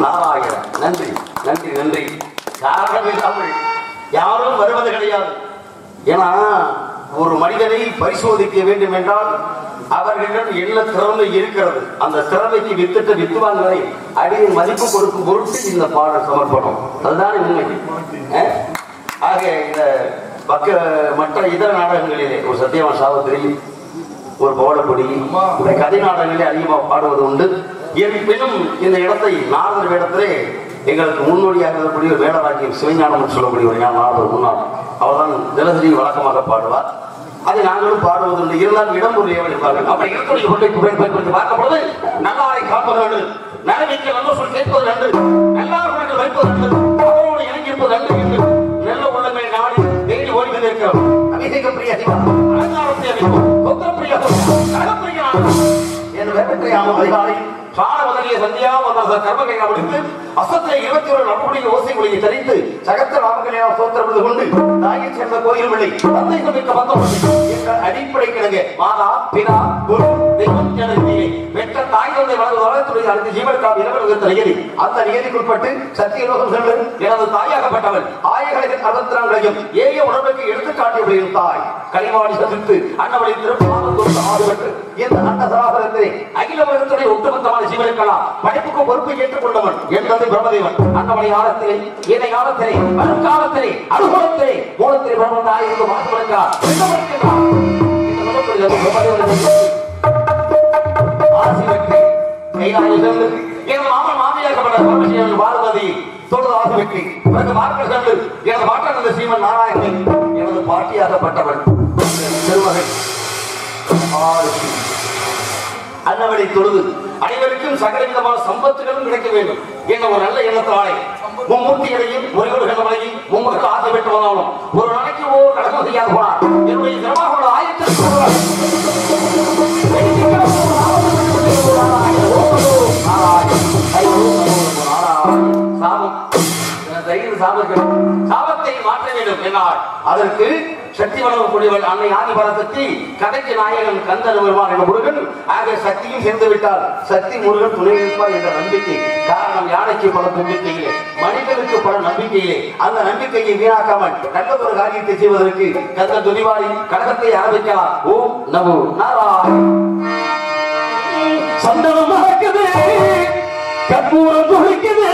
நாராயண நன்றி நன்றி நன்றி. காரணம் இல்லாமல் யாரும் வருவது கிடையாது. ஏன்னா ஒரு மனிதனை பரிசோதிக்க வேண்டும் என்றால் அவர்களிடம் என்ன திறமை இருக்கிறது, அந்த திறமைக்கு வித்துட்டு வித்துவாங்களை அடியை மதிப்பு கொடுக்கும் பொருட்டு இந்த பாடல் சமர்ப்பணம். அதுதான் உண்மை. ஆக இந்த மற்ற இதர நாடகங்களிலே ஒரு சத்தியவான் சாவித்திரி, ஒரு பவளப்பொடி, இந்த கதை நாடகங்களே அதிகமாக பாடுவது உண்டு. இருப்பினும் இந்த இடத்தை நாரதர் வேடத்திலே எங்களுக்கு முன்னோடியாக இருக்கக்கூடிய ஒரு வேடராக்கியம் சிவஞானம் சொல்லக்கூடிய ஒரு நாரதர் முன்னாள் அவர்தான் தினசரி வழக்கமாக பாடுவார். அதை நாங்களும் பாடுவதுண்டு. இருந்தாலும் இடம் ஒரு ஏவல் இருப்பார்கள். அப்படி இருக்கக்கூடிய கொண்டை பயன்படுத்தி பார்க்கப்பொழுது நல்லாரை காப்பது நன்று, நலவிக்க நல்ல சொல் கேட்பது நன்று, நல்லார்கள் வைப்பது நன்று, அவரோடு இணங்கியிருப்பது நன்று என்று நல்ல உள்ளங்களை நாடி தேடி ஓடி வந்திருக்கிறோம். அபிஷேக பிரிய அலங்காரத்தை அமைப்போம், கொத்திரப்பிரிய நலப்பிரிய என்று வேப்பத்திரை ஆகும் அதிகாலை சாண முதலிய சந்தியா கர்மகை முடித்து அசத்தை 21 நட்புடைய ஓசை ஒளியை தரித்து சகத்த ராமகலையால் சோத்திரப்பது கொண்டு தாயை சேர்ந்த கோயில் விளை தந்தை சமைக்க வந்தோம் என்ற அடிப்படை கிழங்க மாதா பிதா குரு தெய்வம் என பெற்ற தாய் தந்தை வளர்ந்து வளர்த்துடைய அடுத்த ஜீவனுக்காக இரவு நிகழ்ச்சி அந்த நிகழ்ச்சிக்குட்பட்டு சத்தியலோகம் சென்று எனது தாயாகப்பட்டவள் ஆயர்களுக்கு 64 ஏய உணர்வுக்கு எடுத்துக்காட்டிய தாய் களிவாடி சதித்து அன்னவளை திருப்பாதத்தோடு ஆடுபட்டு இந்த அண்ட சராசரத்திலே அகில உலகத்துடைய ஒட்டுமொத்தமான ஜீவனுக்கெல்லாம் படைப்புக்கு பொறுப்பை ஏற்றுக்கொண்டவன் என்பது பிரம்மதேவன். அன்னவளை காலத்திலே இதை காலத்திலே வருங்காலத்திலே அனுகூலத்திலே மூலத்திலே பிரம்மந்தாய் இருந்து மாற்றுவதற்காக ஆசி வெற்றி கைலாயிலிருந்து எனது மாமன் மாமியாக்கப்பட்ட பரமசிவன் பார்வதி தொடர்ந்து ஆசி வெற்றி பிறகு மாற்றம் சென்று எனது மாற்றம் சீமன் நாராயணன் எனது பாட்டியாகப்பட்டவன் திருமகன் அன்னவளை தொழுது அனைவருக்கும் சகல விதமான சம்பத்துகளும் கிடைக்க வேண்டும் என்ற ஒரு நல்ல எண்ணத்தாலே மும்மூர்த்திகளையும் முருகர்களையும் மும்மூர்த்தி ஆசை பெற்று வந்தாலும் ஒரு நாளைக்கு ஓர் கடமை செய்யாது போனார். என்னுடைய சிரமாக உள்ள ஆயத்திற்கு சாபத்தை மாற்ற வேண்டும் என்னார். அதற்கு சக்தி வழங்கக்கூடியவள் அன்னை ஆதிபராசக்தி, கதைக்கு நாயகன் கந்தன் வருவார் என்ற முருகன். ஆக சக்தியும் சேர்ந்து விட்டால் சக்தி முருகன் துணை நிற்பார் என்ற நம்பிக்கை. காரணம் யானைக்கு பல நம்பிக்கையிலே, மனிதனுக்கு பல நம்பிக்கையிலே. அந்த நம்பிக்கையை வீணாக்காமல் நல்ல ஒரு காரியத்தை செய்வதற்கு கந்த துணிவாரி கழகத்தை ஆரம்பிக்கலாம். ஓம் நமோ நாராயண. சந்தனம் நடக்குது, கற்பூரம் துளிக்குது,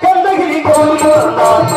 கந்தகிரி கோவில் வந்தான்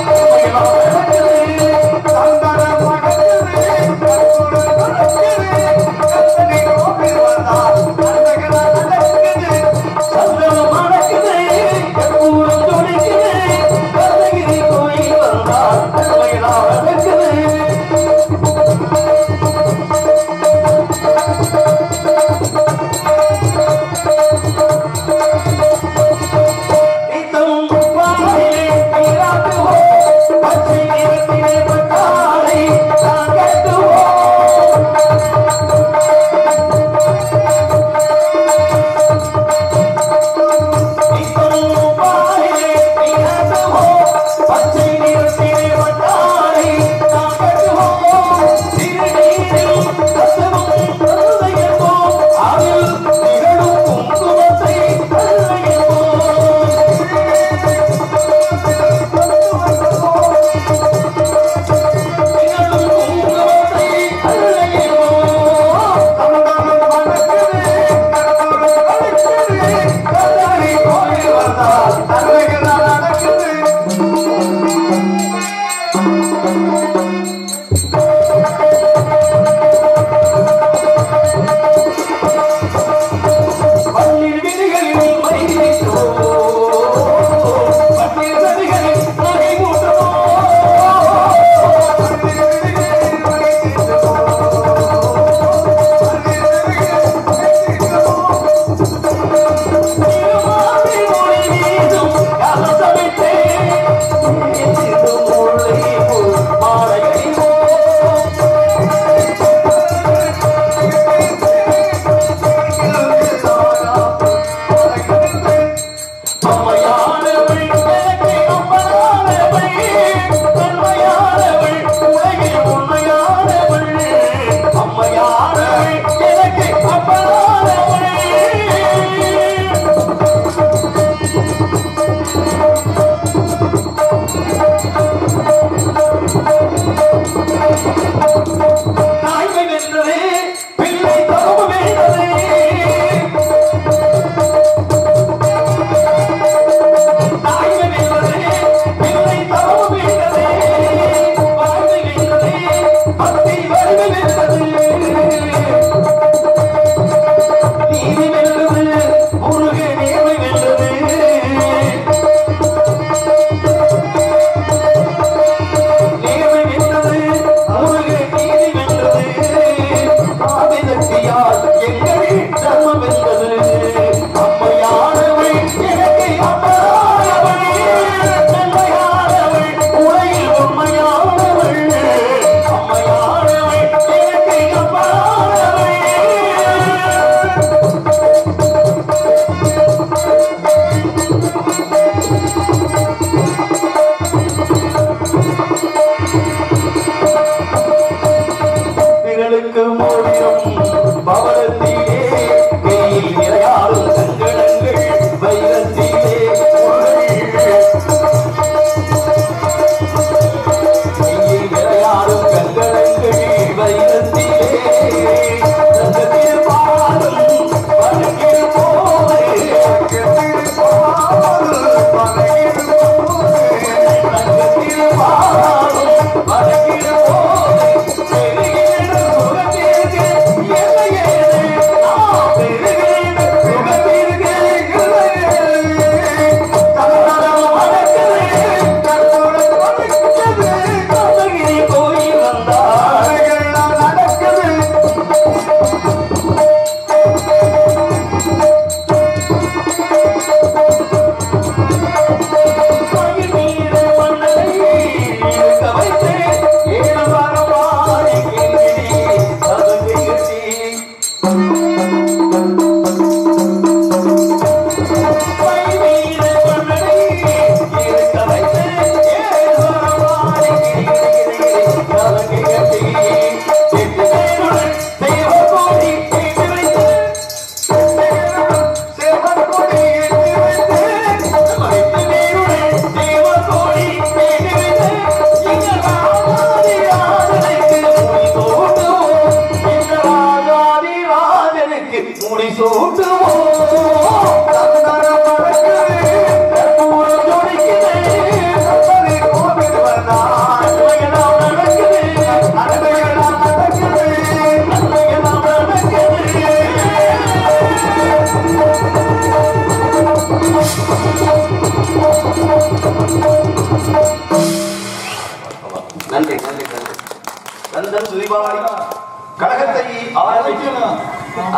கழகத்தை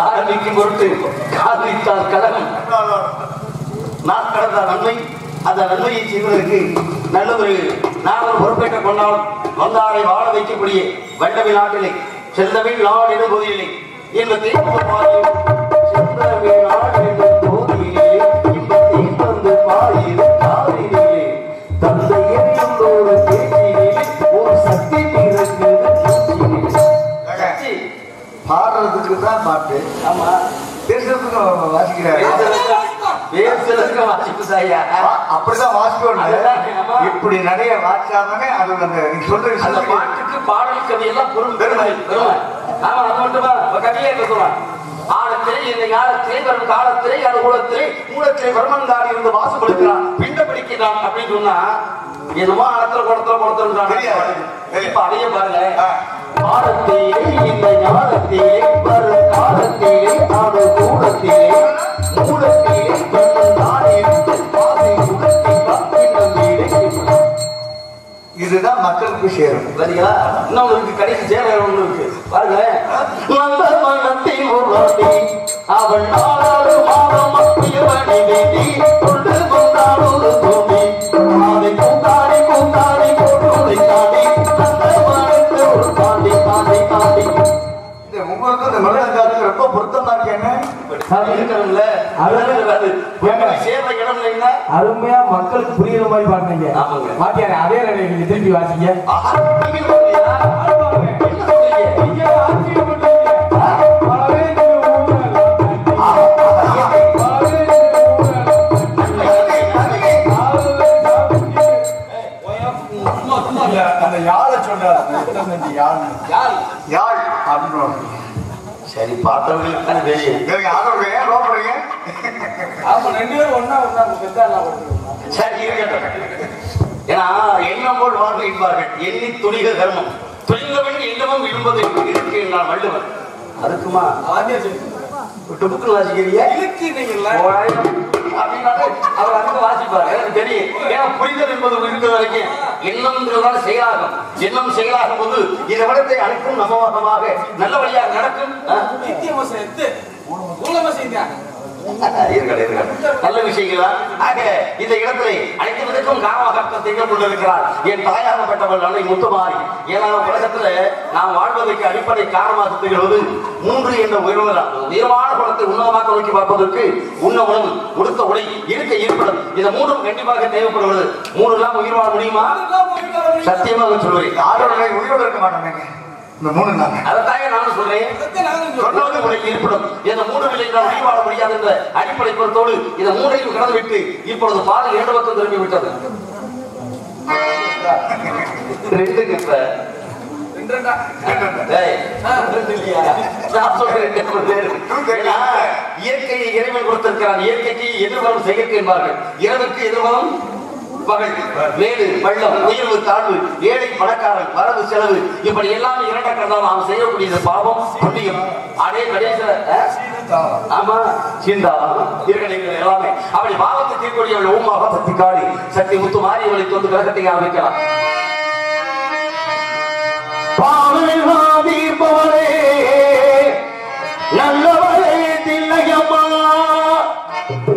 ஆரம்பிக்கும் பொருட்டு காதலித்தால் கழகம் நான் கடந்த நன்மை அந்த நன்மையை செய்வதற்கு நல்ல ஒரு நாங்கள் பொறுப்பேற்றுக் கொண்டால் வந்தாரை வாழ வைக்கக்கூடிய வண்டவி நாட்டிலே செந்தமிழ் நாடு எனும் போதிலே இன்பத்தை செந்தமிழ் நாடு எனும் போதிலே இன்பத்தை வந்து பாடியது காதிலே தந்தை எரியுள்ளோடு பேச்சிலே ஒரு சக்தி பாடுறதுக்கு தான் பாட்டு. ஆமா, பேசுறதுக்கு வாசிக்கிறாரு. அப்படிதான் வாசிக்கணும். இப்படி நிறைய வாசிச்சாதானே அது அந்த சொல்ற அந்த பாட்டுக்கு பாடல் கவி எல்லாம் பெருமை. ஆமா, அது மட்டுமா கவியே பேசுவான். ஆழத்திலே இந்த ஞானத்திலே வரும் காலத்திலே அனுகூலத்திலே மூலத்திலே வருமந்தாடி இருந்து வாசம் கொடுக்கிறான் பிண்ட பிடிக்கிறான் அப்படின்னு சொன்னா என்னமோ ஆழத்துல கொடுத்துறான். இப்ப அதையே பாருங்க. காலத்திலே இந்த ஞானத்திலே வரும் காலத்திலே அனுகூலத்திலே மூலத்திலே வருமந்தாடி இருந்து வாசை கொடுத்தி இதுதான் மக்களுக்கு சேரும். சரிங்களா? இன்னும் உங்களுக்கு கடைசி சேர ஒண்ணு இருக்கு பாருங்க. அவன் நாளாறு மாதம் மத்தியவனை வேண்டி கொண்டு வந்தான் ஒரு பூமி அதை கூத்தாடி கூத்தாடி போட்டுதை தாண்டி அந்த மரத்து ஒரு தாண்டி தாண்டி தாண்டி உங்களுக்கு இந்த மலையாளத்துக்கு ரொம்ப பொருத்தமா இருக்கேன்னு சேர்ந்த இடம் இல்லைன்னா அருமையா மக்களுக்கு புரியுற மாதிரி பாருங்க. மாத்தியாரு அதே நீங்க திருப்பி வாசிங்க. அந்த யாழ சொல்ற யாழ் அப்படின்னு சரி பார்த்தவங்களுக்கு தெரியும். சரி ஏன்னா எண்ணம் போல் வாழ்வார்கள் எண்ணி துணிக கர்மம் துணிந்தவன் எண்ணமும் விரும்பது இருக்கு நான் வள்ளுவர். அதுக்குமா புக்கு வாசிக்கிறீங்க அவர் அங்க வாசிப்பாரு எனக்கு தெரியும். ஏன்னா புரிதல் என்பது இருக்கிற வரைக்கும் எண்ணம்ங்கிறதால செயலாகும். எண்ணம் செயலாகும் போது இந்த விடத்தை அனைத்தும் நமமாக நல்ல வழியாக நடக்கும். நல்ல விஷயங்களா? ஆக இந்த இடத்திலே அனைத்து விதக்கும் காரணமாக திகழ் கொண்டிருக்கிறார் என் தாயாகப்பட்டவள் அன்னை முத்துமாரி. ஏன்னா உலகத்துல நாம் வாழ்வதற்கு அடிப்படை காரணமாக திகழ்வது மூன்று என்ற உயர்வான குணத்தை உன்னதமாக நோக்கி பார்ப்பதற்கு உண்ண உணவு உடுத்த உடை இருக்க இருப்பிடம் இந்த மூன்றும் கண்டிப்பாக தேவைப்படுவது. மூணு எல்லாம் உயிர் வாழ முடியுமா? சத்தியமாக சொல்லுவேன். யாரோட உயிரோடு இருக்க மாட்டோம். இந்த 3 நாள் அதைத்தாங்க நானும் சொல்றேன். சொன்னது முறை இருப்பிடும் இந்த 3 நிலை நான் உயிர் வாழ முடியாது என்ற அடிப்படை பொறுத்தோடு இந்த 3ஐயும் கடந்து விட்டு இப்பொழுது பாதை 2 பக்கம் திரும்பி விட்டது. 2 இயற்கையை இறைவன் கொடுத்திருக்கிறான். இயற்கைக்கு எதிர்வரும் செயற்கை என்பார்கள். இரவுக்கு எதிர்வரும் பகல், மேடு பள்ளம், உயர்வு தாழ்வு, ஏழை பணக்காரன், வரவு செலவு, இப்படி எல்லாம் இரண்டக்கடந்தால் நாம் செய்யக்கூடியது பாவம் புண்ணியம். அதே கடைசியில ஆமா சிந்தா இருக்கிறீர்கள் எல்லாமே அப்படி பாவத்தை தீர்க்கக்கூடியவள் ஓமாக சக்தி காளி சக்தி முத்து மாறி அவளை தொண்டு கழகத்தை ஆரம்பிக்கலாம். தீர்ப்பவரே நல்லவரே தில்லையம்மா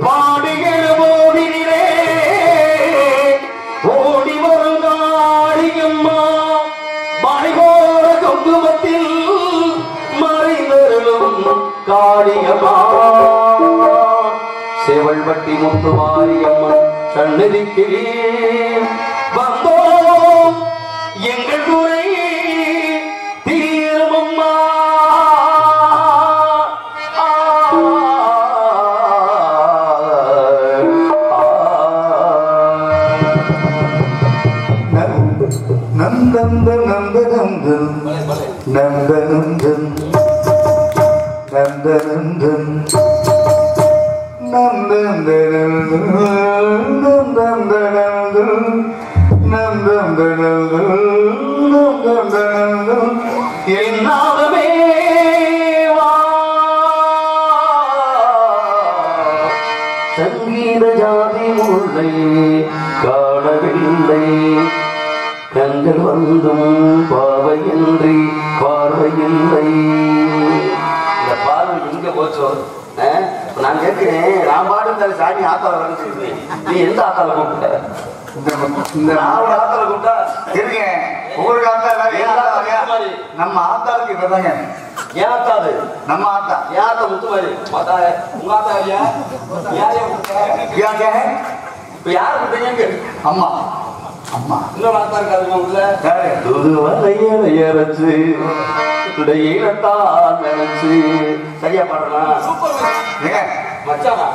பாடுகிற போதிலே ஓடி வரும் காளியம்மா மணிகோர குங்குமத்தில் மறைந்தருளும் காளியம்மா சேவல்பட்டி முத்து மாரியம்மன் சன்னதிக்கு வந்தோம் எங்கள் குறை தீரமம்மா. நந்த நந்த நந்தன் நந்த நந்தன் நந்த நந்தன் நந்த நந்தன் என்னாகவே சங்கீத ஜாதி முல்லை காணவில்லை கண்கள் வந்தும் பார்வையின்றி பார்வையில்லை. இந்த பார்வை எங்க போச்சோ? நான் கேட்கிறேன், நான் பாட்டு சாமி ஆத்தால வந்து நீ எந்த ஆத்தால கூப்பிட்ட? இந்த நான் ஆத்தால கூப்பிட்டா தெரியுங்க. உங்களுக்கு ஆத்தா நம்ம ஆத்தாளுக்கு இப்பதாங்க ஏன் ஆத்தாது நம்ம ஆத்தா ஏன் ஆத்தா முத்து மாதிரி மாத்தா உங்க ஆத்தா இல்லையா? யாரு இப்ப யாரு கூப்பிட்டீங்க? அம்மா அம்மா இன்னொரு ஆத்தா இருக்காதுமா உள்ள யாரு வரையறையரச்சு இடையிலத்தான் நினைச்சு சரியா பாடலாம். மச்சாமா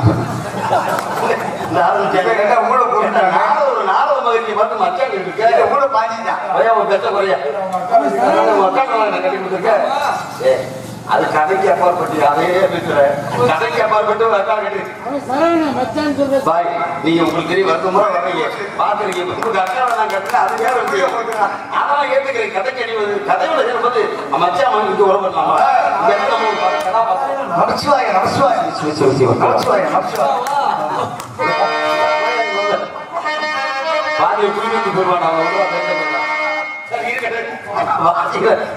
ஒரு நாடக மகிழ்ச்சி பார்த்து மச்சான் இருக்க கூட பாஞ்சிட்டான் ஒரு கட்ட குறையா மச்சான் கட்டி கொடுத்துருக்க. அது கதைக்கு அப்பாற்பட்டு அதையே பேசுற கதைக்கு அப்பாற்பட்டு அக்கா கட்டி பாய் நீங்க உங்களுக்கு தெரியும் வருத்தமா வர்றீங்க பாக்குறீங்க உங்களுக்கு அக்காவை நான் கட்டினா அது வேற அதெல்லாம் ஏத்துக்கிறேன். கதைக்கு அடிவது கதையோட இருக்கும்போது மச்சான் வாங்கிட்டு உரம் பண்ணலாமா? நமச்சிவாய நமச்சிவாய நமச்சிவாய நமச்சிவாய பாதியை குடிவிட்டு போயிடுவான்.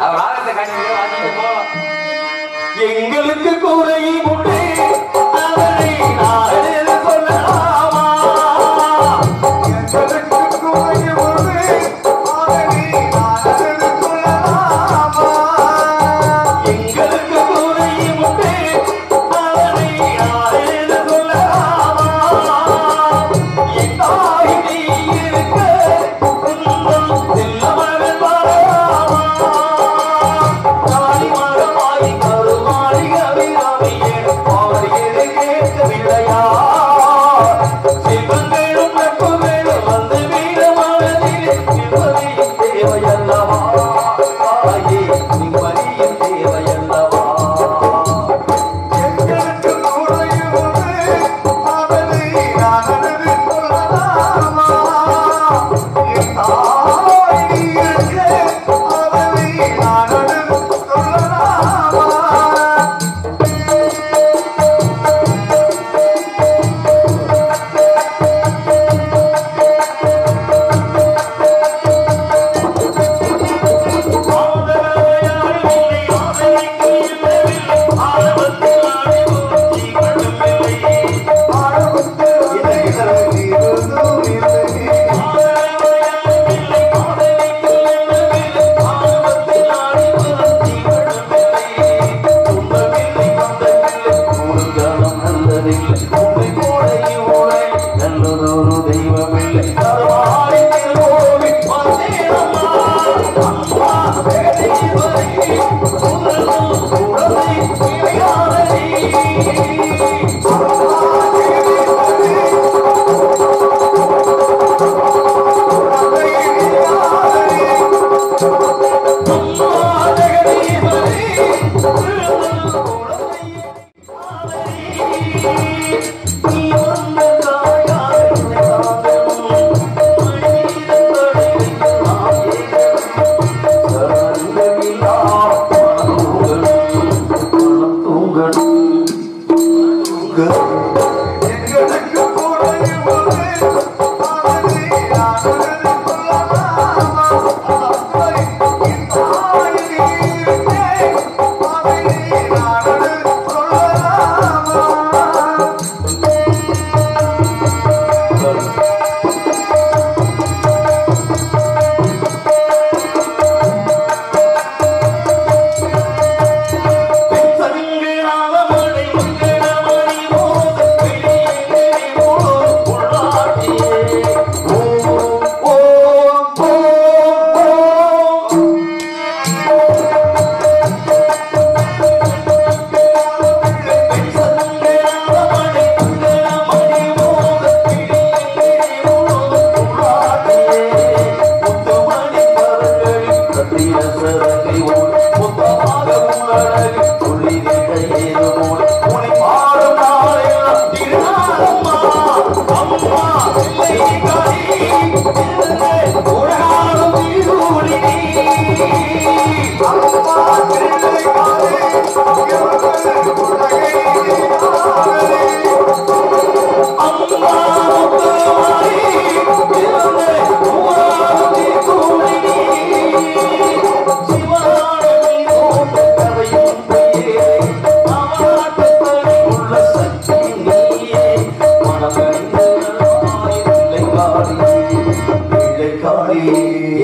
அவர் ஆகத்தை காட்டி போகலாம். எங்களுக்கு குறை உண்டு அவரை நாடு சொல்லலாமா? எங்களுக்கு குறை உண்டு அவரை நாடு சொல்லலாமா? எங்களுக்கு குறை உண்டு அவரை நாடு சொல்லலாமா? என் தாய் நீ இருக்க உங்கள் செல்லமகள் வரலாமா? காளி மரமாய் கருமாளி கவிராமியே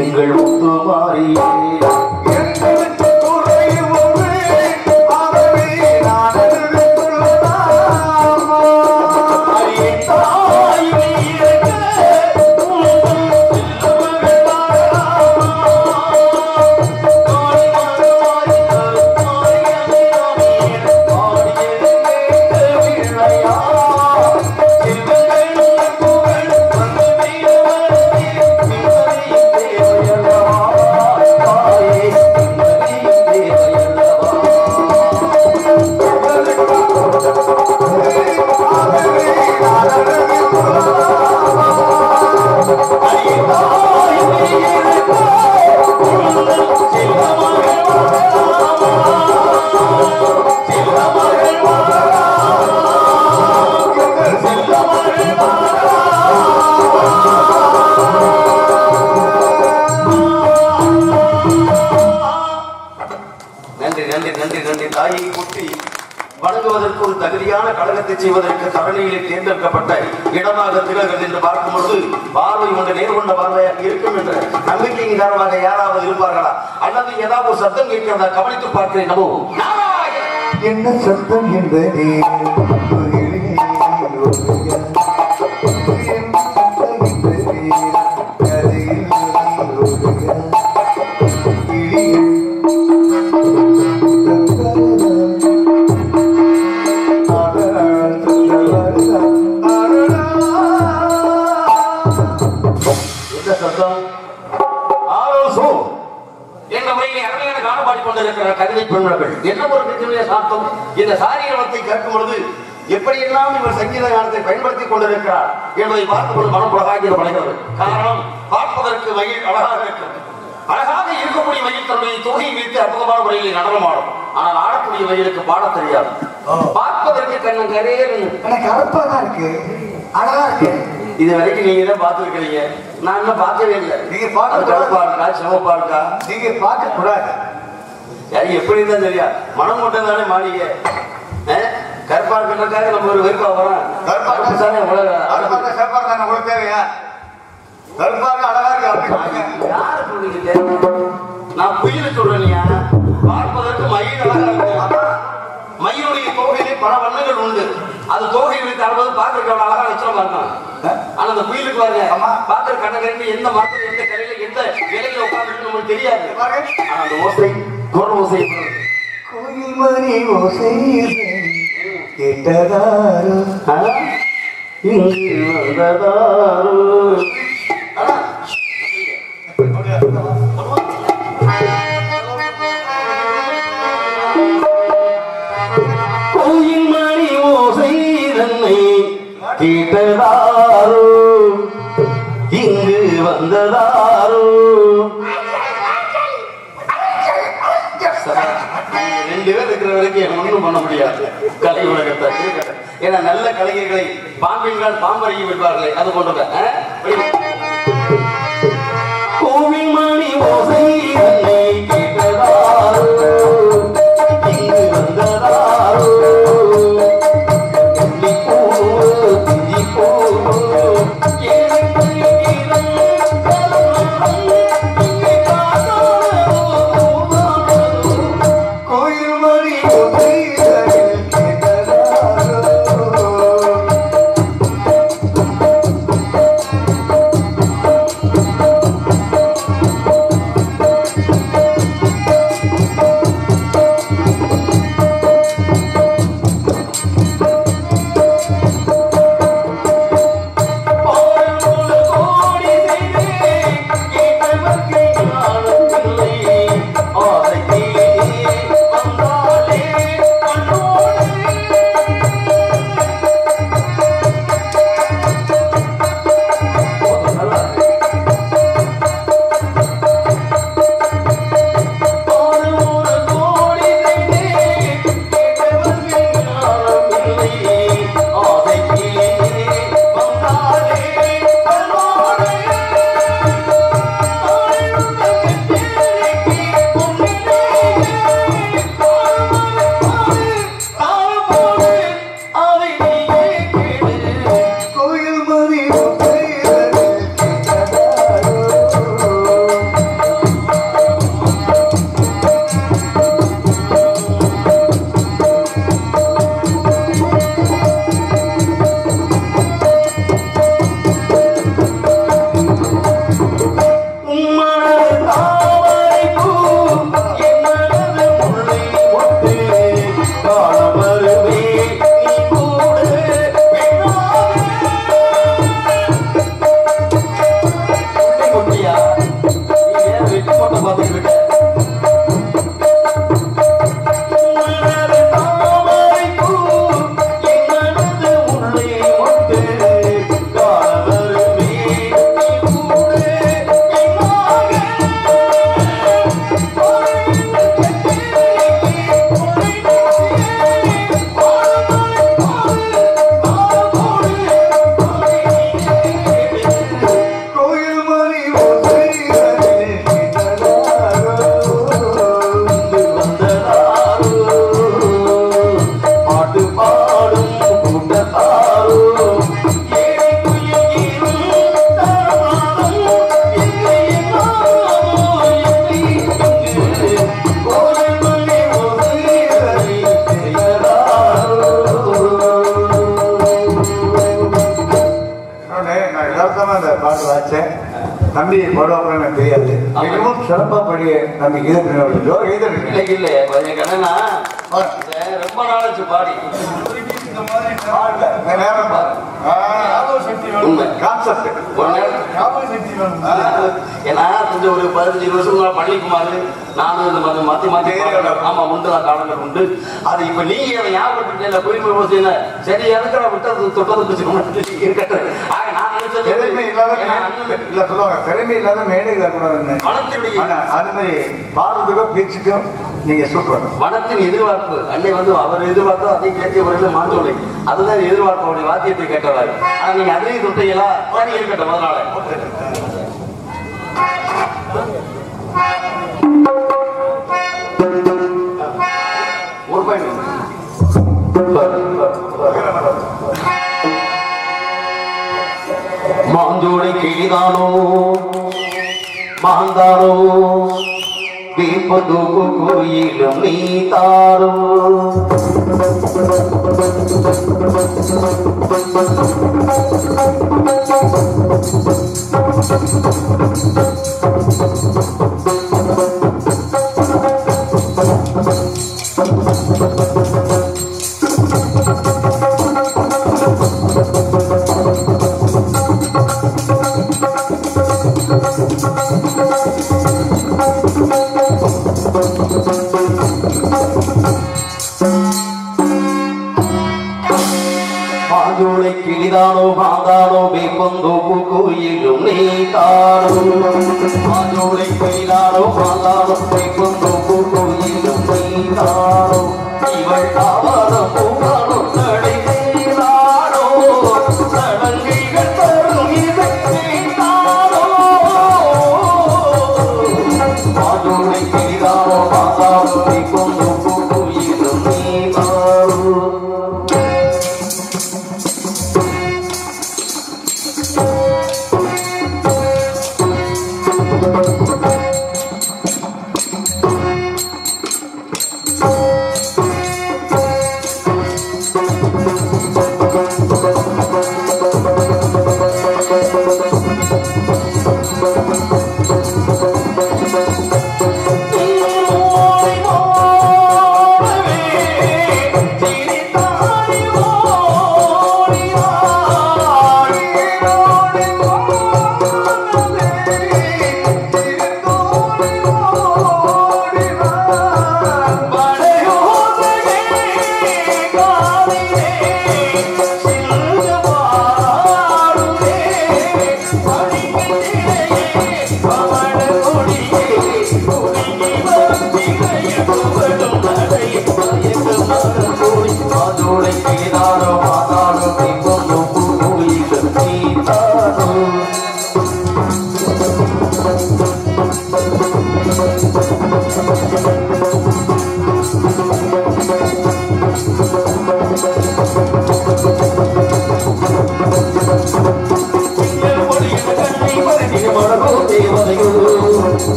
எங்கள் முத்துமாரி வணங்குவதற்கு ஒரு தகுதியான கழகத்தை செய்வதற்கு தரணியிலே தேர்ந்தெடுக்கப்பட்ட இடமாக திகழ்கிறது என்று பார்க்கும்போது பார்வை ஒன்று நேர்கொண்ட பார்வையாக இருக்கும் என்ற நம்பிக்கையின் காரணமாக யாராவது இருப்பார்களா அல்லது ஏதாவது ஒரு சத்தம் கேட்கிறதா கவனித்து பார்க்கிறேன். நமோ என்ன சத்தம் என்பதே கவிதை பெண்கள் என்ன ஒரு சாத்தம் இந்த சாரீரத்தை கேட்கும் பொழுது எப்படியெல்லாம் இவர் சங்கீத கானத்தை பயன்படுத்திக் கொண்டிருக்கிறார் என்பதை பார்க்கும்போது மனம் புலகாகிய படைகிறது. காரணம் பார்ப்பதற்கு மயில் அழகாக இருக்கும். அழகாக இருக்கக்கூடிய மயில் தன்னுடைய தொகையை வைத்து அற்புதமான முறையில் நடனமாடும். ஆனால் ஆடக்கூடிய மயிலுக்கு பாட தெரியாது. பார்ப்பதற்கு கண்ணன் கரையேறு கருப்பா தான் இருக்கு, அழகா இருக்கு. இது வரைக்கும் நீங்க தான் பார்த்துருக்கீங்க, நான் இன்னும் பார்க்கவே இல்லை. நீங்க பார்க்க கருப்பா இருக்கா சிவப்பா இருக்கா நீங்க பார்க்க கூடாது. எப்படி தான் தெரியா மனம் மட்டும் தானே மாளிகை கருப்பா இருக்கிறதுக்காக நம்ம ஒரு வெறுப்பா வரோம். கருப்பா தானே உங்களுக்கு தேவையா? கருப்பாக அழகா இருக்கு. யாரு சொல்றீங்க? நான் புயல சொல்றேனியா. பார்ப்பதற்கு மயில் அழகா இருக்கு. மயிலுடைய தோகையிலே பல வண்ணங்கள் உண்டு. அது தோகைகளை தாழ்வது பார்க்கறதுக்கு அவ்வளவு அழகா நிச்சயமா இருக்கும். ஆனா அந்த புயலுக்கு பாருங்க பார்க்கற கண்ணகரண்டு எந்த மரத்துல எந்த கரையில எந்த இலையில உட்கார்ந்து நம்மளுக்கு தெரியாது. ஆனா அந்த ஓசை குரல் ஓசை கோயில் மணி ஓசை கேட்டதாரோ இங்கு வந்ததாரோ கோயில் மணி ஓசை தன்னை கேட்டதாரோ இங்கு வந்ததாரோ. ரெண்டு பேர் இருக்கிற வரைக்கும் ஒன்றும் பண்ண முடியாது கலை உலகத்தை. ஏன்னா நல்ல கலைஞர்களை பாம்பின்கள் பாம்பறியும் விடுவார்களே அது போன்றத. கோவில் மணி ஓசை கேட்டதாரோ இங்கு வந்ததாரோ எப்படி பாடுவாங்க எனக்கு தெரியாது. மிகவும் சிறப்பா படிய நம்ம இல்லை கண்ணனா ரொம்ப நாளாச்சு பாடி ஏன்னா கொஞ்சம் ஒரு 15 வருஷம் பள்ளிக்குமாறு நானும் இந்த மாதிரி மாத்தி மாத்தி ஆமா உண்டு காலங்கள் உண்டு. அது இப்ப நீங்க அதை ஞாபகப்படுத்த போய் சரி எதுக்கு விட்டு தொட்டது இருக்கட்டும். ஆக நான் நினைச்சது திறமை இல்லாத மேடைகளை கூடாதுன்னு அது மாதிரி பாடுறதுக்கும் பேச்சுக்கும் நீங்க சூப்பர். வனத்தின் எதிர்பார்ப்பு அன்னை வந்து அவர் எதிர்பார்த்தோ அதை கேட்க வரையில மாற்றவில்லை. அதுதான் எதிர்பார்ப்போடைய வாக்கியத்தை கேட்டவாரு. ஆனா நீங்க அதையும் தொட்டீங்களா நீங்க இருக்கட்டும் முதலாள ஒரு பயணம் மாந்தோடை கிளிதானோ மாந்தாரோ வீப்பது கோயிலும் நீ தாரோ மாஞ்சோலை கிளிதானோ மாந்தானோ வேப்பந்தோ கோயிலும் நீ தாரோ மாஞ்சோலை கிளிதானோ மாந்தானோ வேப்பந்தோ கோயிலும் நீ தாரோ இவள் தாவர பூவானோ தடை செய்தாரோ சடங்கைகள் தரும் இதை தாரோ மாஞ்சோலை கிளிதானோ மாந்தானோ வேப்பந்தோ கோயிலும் நீ தாரோ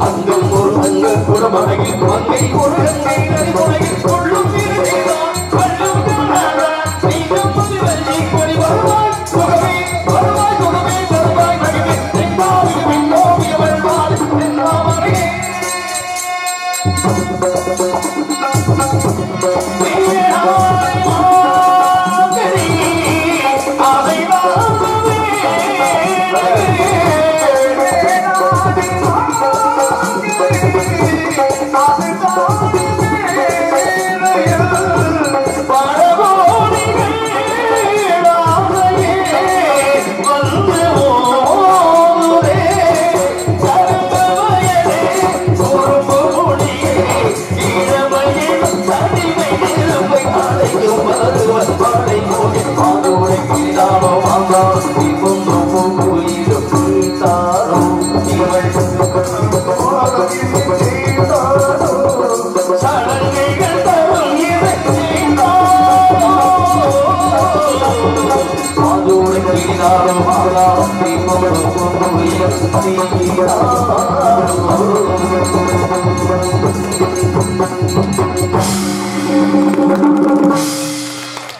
அங்கம் ஒரு அங்க குடமடகில் மங்கை ஒரு கங்கை நரிமுறையில் கொள்ளும்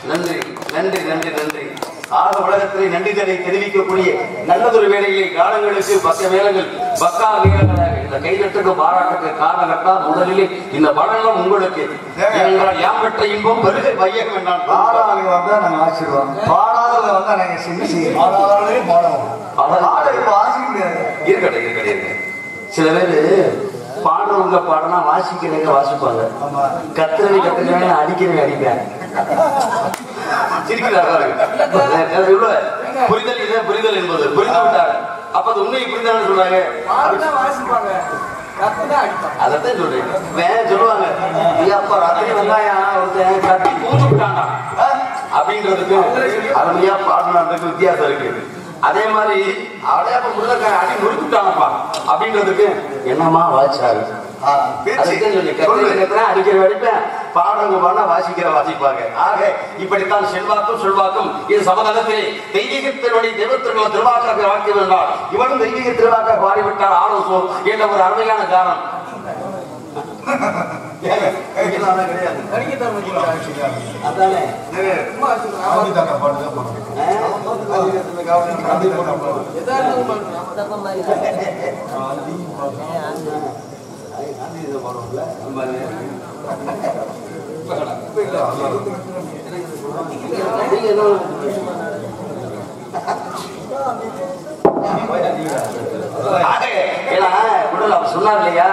நன்றி நன்றி நன்றி நன்றி. ஆக உலகத்திலே நன்றிகளை தெரிவிக்கக்கூடிய நல்லதொரு வேலைகளை காலங்களுக்கு பக்க வேலைகள் பக்கா வீரர்களாக இந்த கைதட்டுக்கு பாராட்டுக்கு காரணகர்த்தா முதலிலே இந்த பலனும் உங்களுக்கு என்றால் யாம்பற்ற இன்பம் வருகை வையகம் என்றால் பாடாளி வந்தா நாங்க ஆசிடுவோம், பாடாத வந்தா நாங்க சின்ன செய்யணும். வாசிக்க முடியாது. இருக்கட்டும் இருக்கட்டும் இருக்கு. சில பேரு பாடுறவங்க பாடனா வாசிக்கிறவங்க வாசிப்பாங்க, கத்துறவை கத்துக்கிறவங்க அடிக்கிறவங்க அடிப்பாங்க. புரிதல் இதை புரிதல் என்பது புரிந்து விட்டார். அப்ப அது உண்மையை புரிந்தான்னு சொல்றாங்க, அதான் சொல்றேன். சொல்லுவாங்க அப்பா ராத்திரி வெங்காயம் ஒருத்தன் கட்டி பூந்து விட்டாண்டா அப்படின்றதுக்கு அருமையா பாடணுன்றதுக்கு வித்தியாசம் இருக்கு. அதே மாதிரி அவளே அப்ப முருகக்காய் அடி முறுக்கிட்டாங்கப்பா அப்படின்றதுக்கு என்னமா வாய்ச்சாரு அடிக்கிற வடிப்பேன் பாடுறவங்க பாடினா வாசிக்கிற வாசிப்பாங்க. ஆக இப்படித்தான் செல்வாக்கும் சொல்வாக்கும் இது சமதளத்திலே தெய்வீக திருவடி தெய்வத்திருமல திருவாக்காக வாழ்க்கை என்றால் இவனும் தெய்வீக திருவாக்காக பாடிவிட்டார் ஆலோசம் என்ற ஒரு அருமையான காரணம். அதானே சொன்னார் இல்லையா,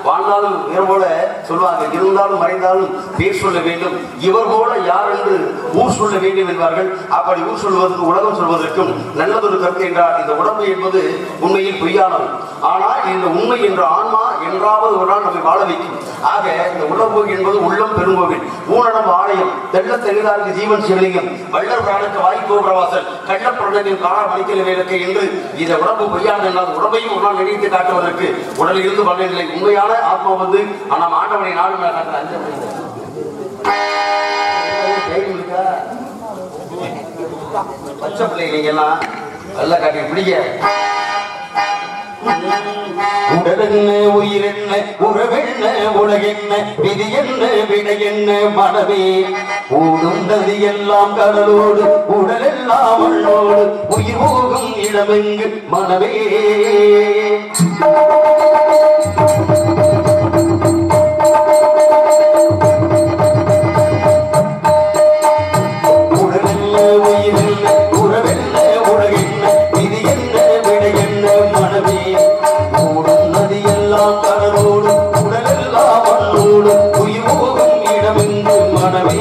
வாழ்ந்தாலும் இவர் போல சொல்வாங்க, இருந்தாலும் மறைந்தாலும் பேர் சொல்ல வேண்டும், இவர் போல யார் என்று ஊர் சொல்ல வேண்டும் என்பார்கள். அப்படி ஊர் சொல்வதற்கு உலகம் சொல்வதற்கும் நல்லதொரு கருத்து என்றால் இந்த உடம்பு என்பது உண்மையில் பொய்யானது. ஆனால் இந்த உண்மை என்ற ஆன்மா என்றாவது ஒரு நாள் நம்மை வாழ வைக்கும். ஆக இந்த உடம்பு என்பது உள்ளம் பெருங்கோவில், ஊனடம் ஆலயம், தெள்ள தெளிதாருக்கு ஜீவன் சிவலிங்கம், வள்ளல் பிராணுக்கு வாய்ப்பு பிரவாசல், கள்ளப்புறநின் காண மணிக்கல வேலைக்கு என்று இந்த உடம்பு பொய்யானது என்றால் உடம்பையும் ஒரு நாள் நினைத்து காட்டுவதற்கு உடலில் இருந்து பலனில்லை. உண்மையான ஆத்மா வந்து நாம் ஆண்டவனை நாடு பச்சை பிள்ளைங்க எல்லாம் நல்ல காட்டி பிடிக்க உடலென்ன உயிரென்ன உறவென்ன உலகென்ன விதி என்ன விடை என்ன மனமே ஊடுண்டது எல்லாம் கடலோடு உடலெல்லாம் மண்ணோடு உயிர் போகும் இடமெங்கு மனமே. உடலென்ன உயிரென்ன உறவென்ன உலகென்ன விதி என்ன விடை என்ன மனமே ஊடுண்டது எல்லாம் கடலோடு உடலெல்லாம் மண்ணோடு உயிர் போகும் இடமெங்கு மனமே.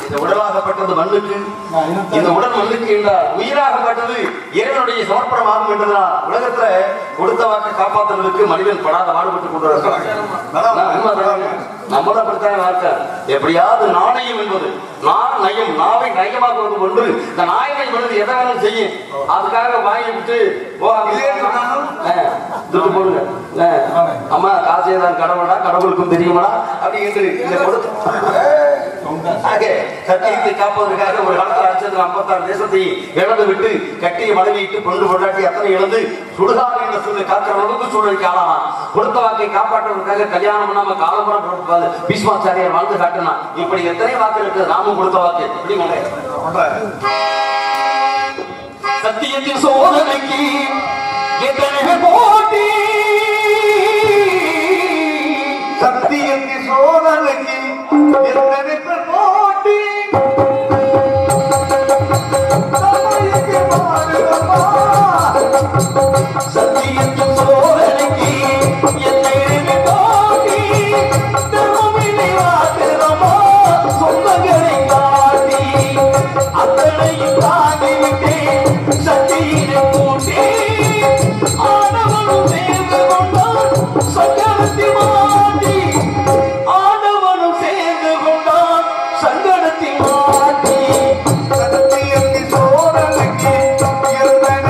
இந்த உடலாகப்பட்டது மண்ணுக்கு, இந்த உடல் மண்ணுக்கு என்றால் உயிராகப்பட்டது இறைவனுடைய சமர்ப்பணமாகும் என்றுதான் உலகத்துல கொடுத்த வாக்கை காப்பாற்றுவதற்கு மனிதன் படாத பாடுபட்டுக் கொண்டிருக்கிறான். நம்மளும் அப்படித்தான் வாழ்க்கை. எப்படியாவது நாணயம் என்பது நயம், நாவை நயமாக்குவது ஒன்று. இந்த நாயனை என்பது எதை வேணும் செய்யும், அதுக்காக வாங்கி விட்டு துட்டு போடுங்க. அம்மா காசேதான் கடவுளா, கடவுளுக்கும் தெரியுமாடா அப்படி என்று இந்த கொடுத்து சத்தியத்தை காப்பதற்காக ஒரு காலத்தில் 56 தேசத்தை இழந்து விட்டு கட்டிய மனைவிட்டு பொண்ணு கொண்டாட்டி அத்தனை இழந்து சுடுகாடு என்ற சொல்லி காக்கிற அளவுக்கு சூழலுக்கு ஆளானா. கொடுத்த வாக்கை காப்பாற்றுவதற்காக கல்யாணம் பண்ணாம காலம்பரம் பீஷ்மாச்சாரியார் வாழ்ந்து காட்டினா. இப்படி எத்தனை வாக்கு இருக்கு, நாமும் கொடுத்த வாக்கு இப்படி சத்தியத்தின் சோதனைக்கு எத்தனை போட்டி, சத்தியத்தின் சோதனைக்கு எத்தனை போட்டி, சத்தியத்தின் சோதனைக்கு எத்தனை போட்டி, சொந்தங்களை காட்டி அத்தனையும் தாங்கிவிட்டே சத்தியினை கூட்டி ஆடவனும் சேர்ந்து கொண்டான் சங்கடத்தில் மாட்டி, ஆடவனும் சேர்ந்து கொண்டான் சங்கடத்தில் மாட்டி. சத்தியத்தின் சோதனைக்கு எத்தனை போட்டி,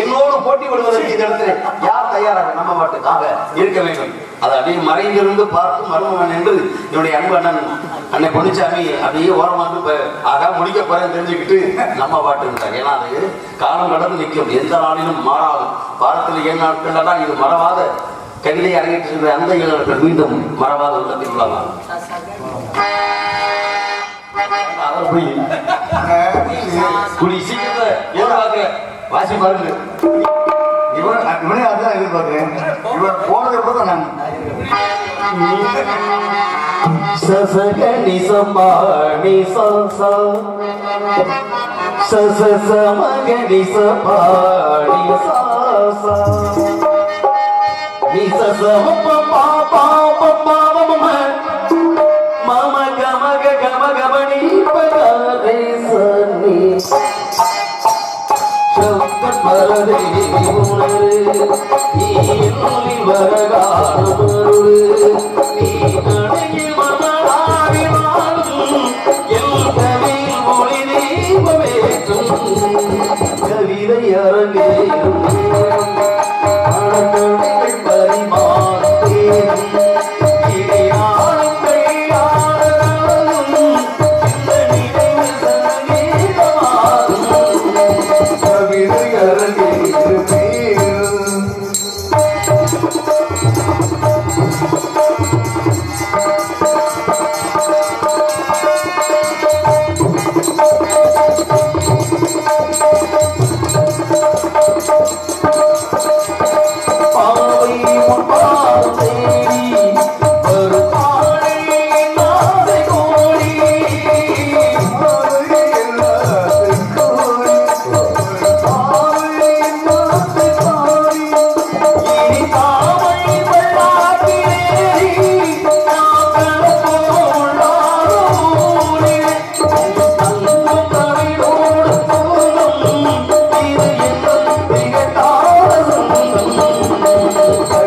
என்னோடு போட்டி விடுவதற்கு இந்த இடத்துல யார் தயாராக நம்ம மட்டுக்காக இருக்க வேண்டும். அதை அப்படியே மறைந்திருந்து பார்த்து மருமகன் என்று என்னுடைய அன்பு அண்ணன் பொன்னிச்சாமி அப்படியே ஓரமாந்து ஆகா முடிக்க போறேன்னு தெரிஞ்சுக்கிட்டு நம்ம பாட்டுட்டாங்க. ஏன்னா அது காலம் கடந்து நிற்கும், எந்த நாளிலும் மாறாது. வாரத்தில் 7 நாட்கள் தான் இது மறவாத கவிதை அரங்கேற்ற அந்த 7 நாட்கள் மீண்டும் மறவாத உள்ளத்தில் உள்ளாங்க. அவர் போய் குடி சீக்கிரத்தை எதிர்பார்க்க வாசி பாருங்க. இவனே அதான் எதிர்பார்க்கிறேன். இவன் போனதை கூட நான் சசகணி சம்பாணி சசா சசமகணி சபாணி சசா ni sa sa pa pa pa pa pa ma mama gama gama gama ni pa re sa ni shabd marade unare ni varaga marure ni anil mama ari maalum el kavil moli deepavetum kavidai arange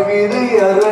Hallelujah.